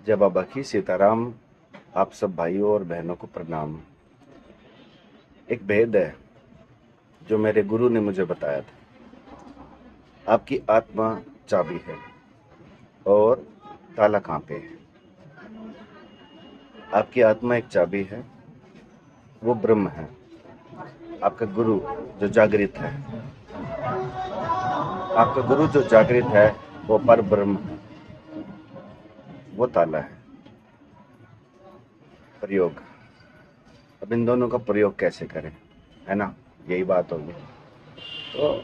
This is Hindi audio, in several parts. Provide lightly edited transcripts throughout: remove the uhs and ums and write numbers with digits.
जय बाबा की सीताराम। आप सब भाइयों और बहनों को प्रणाम। एक भेद है जो मेरे गुरु ने मुझे बताया था। आपकी आत्मा चाबी है और ताला कहाँ पे है? आपकी आत्मा एक चाबी है, वो ब्रह्म है। आपका गुरु जो जागृत है, आपका गुरु जो जागृत है वो पर ब्रह्म है, वो ताला है। प्रयोग, अब इन दोनों का प्रयोग कैसे करें, है ना? यही बात होगी। तो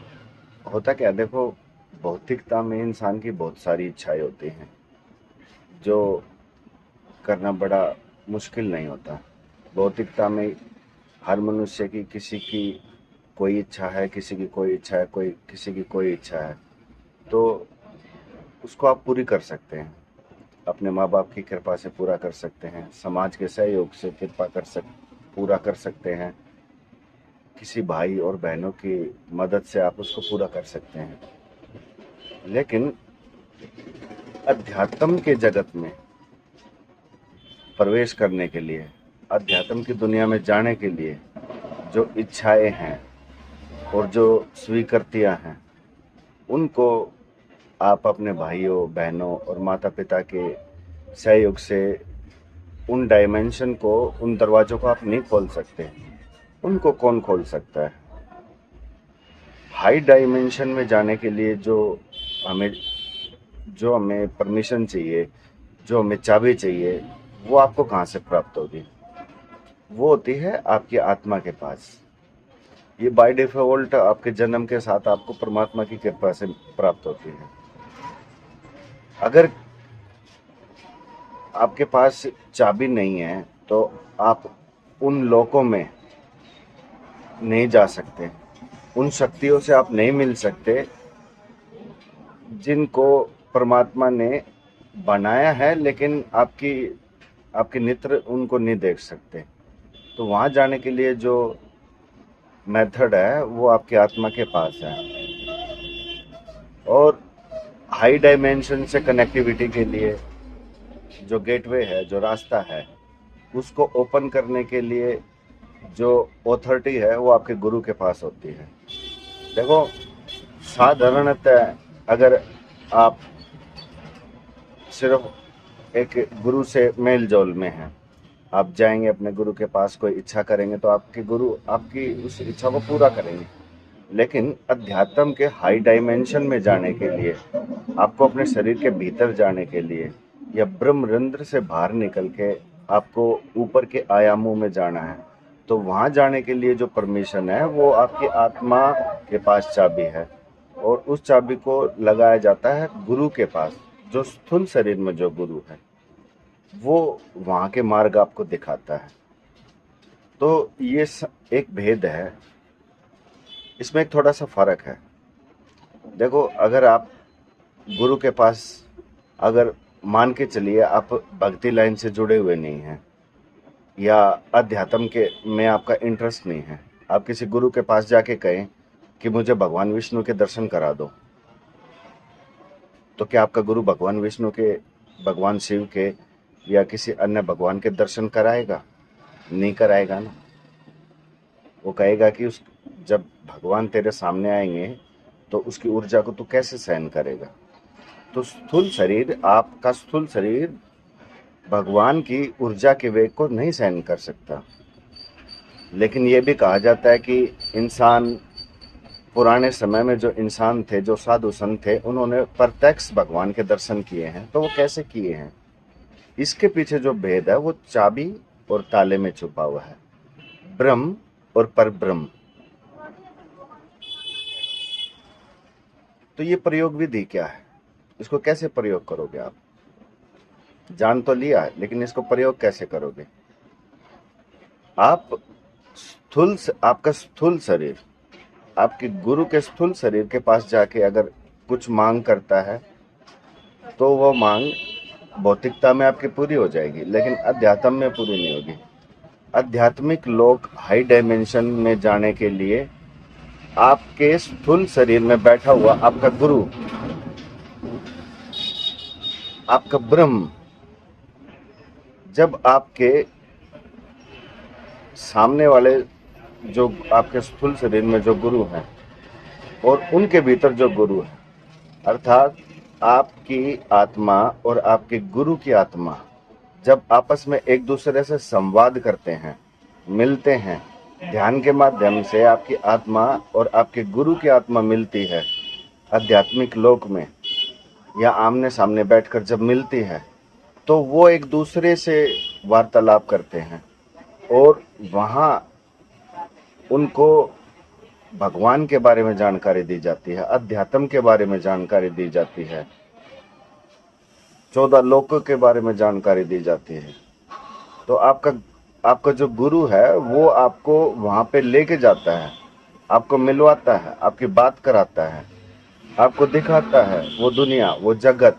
होता क्या, देखो, भौतिकता में इंसान की बहुत सारी इच्छाएं होती हैं जो करना बड़ा मुश्किल नहीं होता। भौतिकता में हर मनुष्य की किसी की कोई इच्छा है, किसी की कोई इच्छा है, कोई किसी की कोई इच्छा है, तो उसको आप पूरी कर सकते हैं। अपने माँ बाप की कृपा से पूरा कर सकते हैं, समाज के सहयोग से पूरा कर सकते हैं, किसी भाई और बहनों की मदद से आप उसको पूरा कर सकते हैं। लेकिन अध्यात्म के जगत में प्रवेश करने के लिए, अध्यात्म की दुनिया में जाने के लिए जो इच्छाएं हैं और जो स्वीकृतियां हैं, उनको आप अपने भाइयों बहनों और माता पिता के सहयोग से उन डायमेंशन को, उन दरवाजों को आप नहीं खोल सकते। उनको कौन खोल सकता है? हाई डायमेंशन में जाने के लिए हमें जो हमें परमिशन चाहिए, जो हमें चाबी चाहिए, वो आपको कहाँ से प्राप्त होगी? वो होती है आपकी आत्मा के पास। ये बाय डिफॉल्ट आपके जन्म के साथ आपको परमात्मा की कृपा से प्राप्त होती है। अगर आपके पास चाबी नहीं है तो आप उन लोकों में नहीं जा सकते, उन शक्तियों से आप नहीं मिल सकते जिनको परमात्मा ने बनाया है, लेकिन आपके नेत्र उनको नहीं देख सकते। तो वहाँ जाने के लिए जो मेथड है वो आपकी आत्मा के पास है। और हाई डायमेंशन से कनेक्टिविटी के लिए जो गेटवे है, जो रास्ता है, उसको ओपन करने के लिए जो ऑथोरिटी है वो आपके गुरु के पास होती है। देखो, साधारणतः अगर आप सिर्फ एक गुरु से मेल जोल में हैं, आप जाएंगे अपने गुरु के पास, कोई इच्छा करेंगे तो आपके गुरु आपकी उस इच्छा को पूरा करेंगे। लेकिन अध्यात्म के हाई डायमेंशन में जाने के लिए, आपको अपने शरीर के भीतर जाने के लिए, या ब्रह्मरंध्र से बाहर निकल के आपको ऊपर के आयामों में जाना है, तो वहाँ जाने के लिए जो परमिशन है वो आपकी आत्मा के पास चाबी है। और उस चाबी को लगाया जाता है गुरु के पास, जो स्थूल शरीर में जो गुरु है वो वहाँ के मार्ग आपको दिखाता है। तो ये एक भेद है, इसमें एक थोड़ा सा फर्क है। देखो, अगर आप गुरु के पास, अगर मान के चलिए आप भक्ति लाइन से जुड़े हुए नहीं हैं या अध्यात्म के में आपका इंटरेस्ट नहीं है, आप किसी गुरु के पास जाके कहें कि मुझे भगवान विष्णु के दर्शन करा दो, तो क्या आपका गुरु भगवान विष्णु के, भगवान शिव के या किसी अन्य भगवान के दर्शन कराएगा? नहीं कराएगा ना। वो कहेगा कि उस जब भगवान तेरे सामने आएंगे तो उसकी ऊर्जा को तू कैसे सहन करेगा? तो स्थूल शरीर, आपका स्थूल शरीर भगवान की ऊर्जा के वेग को नहीं सहन कर सकता। लेकिन ये भी कहा जाता है कि इंसान, पुराने समय में जो इंसान थे, जो साधु संत थे, उन्होंने प्रत्यक्ष भगवान के दर्शन किए हैं। तो वो कैसे किए हैं? इसके पीछे जो भेद है वो चाबी और ताले में छुपा हुआ है, ब्रह्म और परब्रह्म। तो ये प्रयोग विधि क्या है? इसको कैसे प्रयोग करोगे आप? जान तो लिया है, लेकिन इसको प्रयोग कैसे करोगे? आपका स्थूल शरीर आपके गुरु के स्थूल शरीर के पास जाके अगर कुछ मांग करता है तो वो मांग भौतिकता में आपकी पूरी हो जाएगी, लेकिन अध्यात्म में पूरी नहीं होगी। आध्यात्मिक लोग हाई डायमेंशन में जाने के लिए आपके स्थूल शरीर में बैठा हुआ आपका गुरु, आपका ब्रह्म, जब आपके सामने वाले जो आपके स्थूल शरीर में जो गुरु हैं और उनके भीतर जो गुरु है, अर्थात आपकी आत्मा और आपके गुरु की आत्मा जब आपस में एक दूसरे से संवाद करते हैं, मिलते हैं, ध्यान के माध्यम से आपकी आत्मा और आपके गुरु की आत्मा मिलती है आध्यात्मिक लोक में, या आमने सामने बैठकर जब मिलती है, तो वो एक दूसरे से वार्तालाप करते हैं और वहाँ उनको भगवान के बारे में जानकारी दी जाती है, अध्यात्म के बारे में जानकारी दी जाती है, 14 लोकों के बारे में जानकारी दी जाती है। तो आपका जो गुरु है वो आपको वहाँ पे लेके जाता है, आपको मिलवाता है, आपकी बात कराता है, आपको दिखाता है वो दुनिया, वो जगत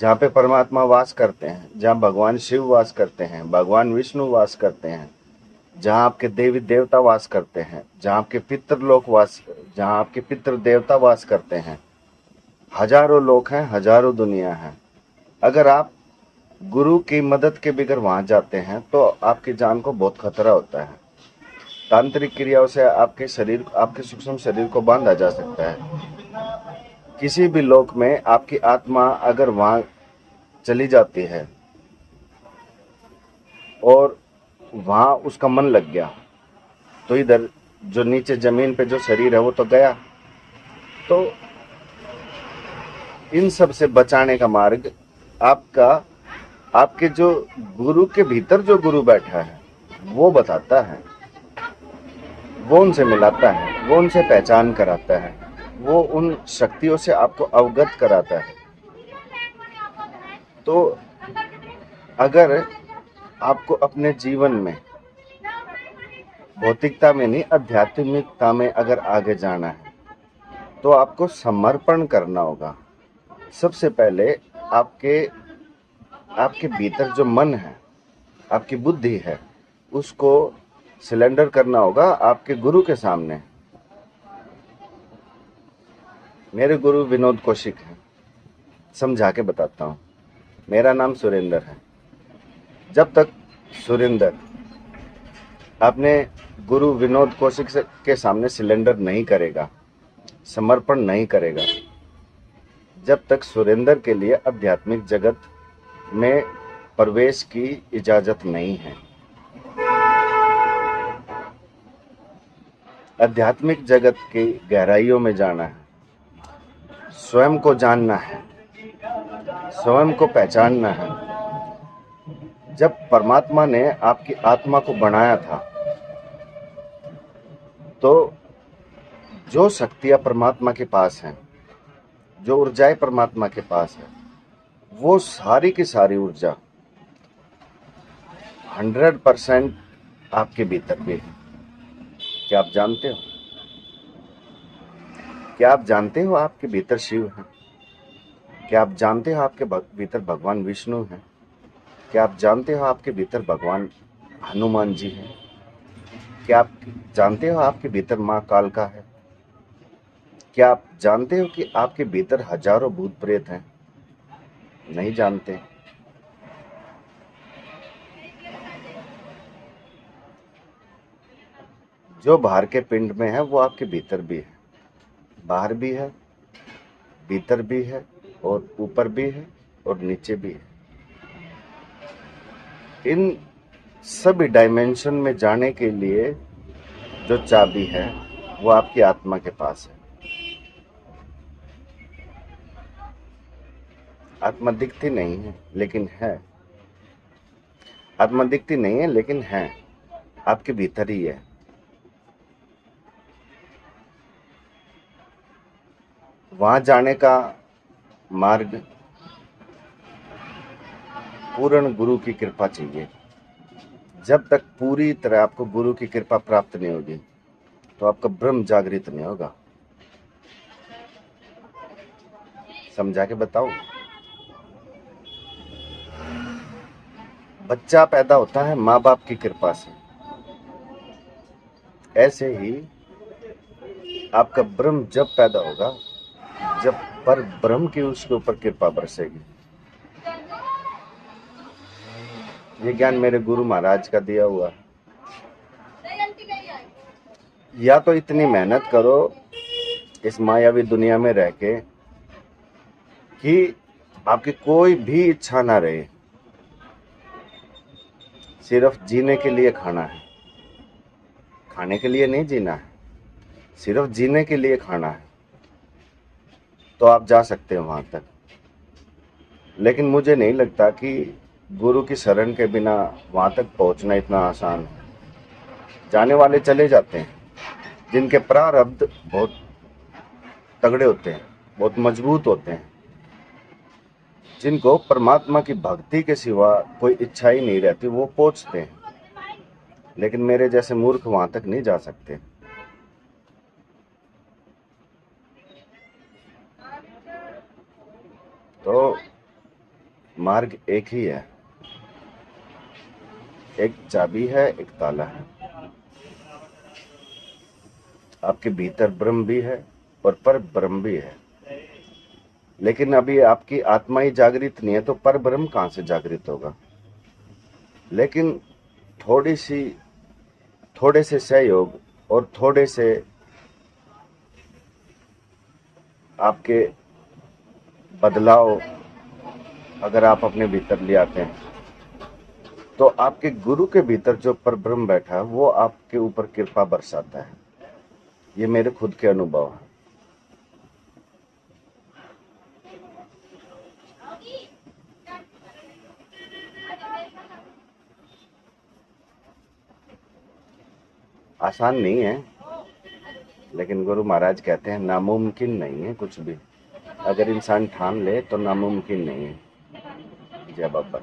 जहाँ पे परमात्मा वास करते हैं, जहाँ भगवान शिव वास करते हैं, भगवान विष्णु वास करते हैं, जहाँ आपके देवी देवता वास करते हैं, जहाँ आपके पितृ देवता वास करते हैं। हजारों लोग हैं, हजारों दुनिया है। अगर आप गुरु की मदद के बगैर वहां जाते हैं तो आपकी जान को बहुत खतरा होता है। तांत्रिक क्रियाओं से आपके सूक्ष्म शरीर को बांधा जा सकता है। किसी भी लोक में आपकी आत्मा अगर वहां चली जाती है और वहां उसका मन लग गया, तो इधर जो नीचे जमीन पे जो शरीर है वो तो गया। तो इन सब से बचाने का मार्ग आपके जो गुरु के भीतर जो गुरु बैठा है वो बताता है, वो उनसे मिलाता है, वो उनसे पहचान कराता है, वो उन शक्तियों से आपको अवगत कराता है। तो अगर आपको अपने जीवन में भौतिकता में नहीं, आध्यात्मिकता में अगर आगे जाना है तो आपको समर्पण करना होगा। सबसे पहले आपके भीतर जो मन है, आपकी बुद्धि है, उसको सिलेंडर करना होगा आपके गुरु के सामने। मेरे गुरु विनोद कौशिक हैं, समझा के बताता हूँ। मेरा नाम सुरेंद्र है। जब तक सुरेंद्र अपने गुरु विनोद कौशिक के सामने सिलेंडर नहीं करेगा, समर्पण नहीं करेगा, जब तक सुरेंद्र के लिए आध्यात्मिक जगत में प्रवेश की इजाजत नहीं है। आध्यात्मिक जगत की गहराइयों में जाना है, स्वयं को जानना है, स्वयं को पहचानना है। जब परमात्मा ने आपकी आत्मा को बनाया था तो जो शक्तियां परमात्मा के पास हैं, जो ऊर्जाएं परमात्मा के पास है, वो सारी की सारी ऊर्जा 100% आपके भीतर भी है। क्या आप जानते हो? क्या आप जानते हो आपके भीतर शिव है? क्या आप जानते हो आपके भीतर भगवान विष्णु है? क्या आप जानते हो आपके भीतर भगवान हनुमान जी हैं? क्या आप जानते हो आपके भीतर माँ कालका है? क्या आप जानते हो कि आपके भीतर हजारों भूत प्रेत हैं? नहीं जानते। जो बाहर के पिंड में है वो आपके भीतर भी है, बाहर भी है, भीतर भी है, और ऊपर भी है, और नीचे भी है। इन सभी डायमेंशन में जाने के लिए जो चाबी है वो आपकी आत्मा के पास है। आत्मा दिखती नहीं है लेकिन है, आत्मा दिखती नहीं है लेकिन है, आपके भीतर ही है। वहां जाने का मार्ग पूर्ण गुरु की कृपा चाहिए। जब तक पूरी तरह आपको गुरु की कृपा प्राप्त नहीं होगी तो आपका ब्रह्म जागृत नहीं होगा। समझा के बताओ। बच्चा पैदा होता है माँ बाप की कृपा से, ऐसे ही आपका ब्रह्म जब पैदा होगा जब पर ब्रह्म की उसके ऊपर कृपा बरसेगी। ये ज्ञान मेरे गुरु महाराज का दिया हुआ है। या तो इतनी मेहनत करो इस मायावी दुनिया में रह के कि आपकी कोई भी इच्छा ना रहे, सिर्फ जीने के लिए खाना है, खाने के लिए नहीं जीना है, सिर्फ जीने के लिए खाना है, तो आप जा सकते हैं वहां तक। लेकिन मुझे नहीं लगता कि गुरु की शरण के बिना वहां तक पहुंचना इतना आसान है। जाने वाले चले जाते हैं, जिनके प्रारब्ध बहुत तगड़े होते हैं, बहुत मजबूत होते हैं, जिनको परमात्मा की भक्ति के सिवा कोई इच्छा ही नहीं रहती, वो पहुंचते हैं। लेकिन मेरे जैसे मूर्ख वहां तक नहीं जा सकते। तो मार्ग एक ही है, एक चाबी है, एक ताला है। आपके भीतर ब्रह्म भी है और पर ब्रह्म भी है, लेकिन अभी आपकी आत्मा ही जागृत नहीं है, तो पर ब्रह्म कहां से जागृत होगा। लेकिन थोड़े से सहयोग और थोड़े से आपके बदलाव अगर आप अपने भीतर ले आते हैं, तो आपके गुरु के भीतर जो परब्रह्म बैठा है वो आपके ऊपर कृपा बरसाता है। ये मेरे खुद के अनुभव है। आसान नहीं है, लेकिन गुरु महाराज कहते हैं नामुमकिन नहीं है कुछ भी। अगर इंसान ठान ले तो नामुमकिन नहीं है। जय बाबा।